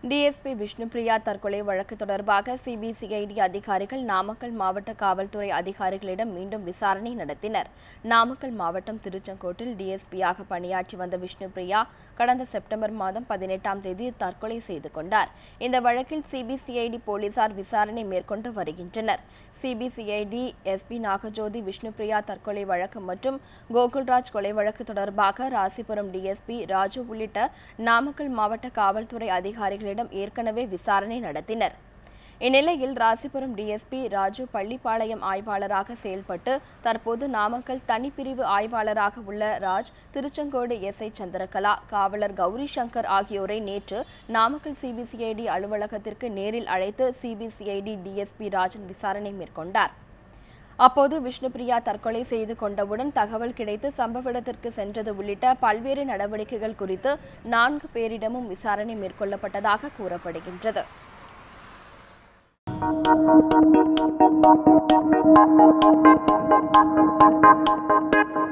DSP Vishnupriya தற்கொலை வழக்கு தொடர்பாக சிபிசிஐடி அதிகாரிகள் நாமக்கல் மாவட்ட காவல்துறை அதிகாரிகளிடம் மீண்டும் விசாரணை நடத்தினர். நாமக்கல் மாவட்டம் திருச்செங்கோட்டில் டிஎஸ்பியாக பணியாற்றி வந்த விஷ்ணுபிரியா கடந்த செப்டம்பர் மாதம் 18ஆம் தேதி தற்கொலை செய்து கொண்டார். இந்த வழக்கில் சிபிசிஐடி போலீசார் விசாரணை மேற்கொண்டு வருகின்றனர். சிபிசிஐடி எஸ்பி நாகஜோதி விஷ்ணுபிரியா தற்கொலை வழக்கு மற்றும் கோகுல்ராஜ் கொலை வழக்கு தொடர்பாக ராசிபுரம் டிஎஸ்பி ராஜு உள்ளிட்ட நாமக்கல் மாவட்ட காவல்துறை அதிகாரிகள் ஏற்கனவே விசாரணை நடத்தினர். இந்நிலையில் ராசிபுரம் டிஎஸ்பி ராஜு பள்ளிப்பாளையம் ஆய்வாளராக செயல்பட்டு தற்போது நாமக்கல் தனிப்பிரிவு ஆய்வாளராக உள்ள ராஜ், திருச்செங்கோடு எஸ்ஐ சந்திரகலா, காவலர் கௌரி சங்கர் ஆகியோரை நேற்று நாமக்கல் சிபிசிஐடி அலுவலகத்திற்கு நேரில் அழைத்து சிபிசிஐடி டிஎஸ்பி ராஜன் விசாரணை மேற்கொண்டார். அப்போது விஷ்ணுபிரியா தற்கொலை செய்து கொண்டவுடன் தகவல் கிடைத்து சம்பவ இடத்திற்கு சென்றது உள்ளிட்ட பல்வேறு நடவடிக்கைகள் குறித்து 4 பேரிடமும் விசாரணை மேற்கொள்ளப்பட்டதாக கூறப்படுகின்றது.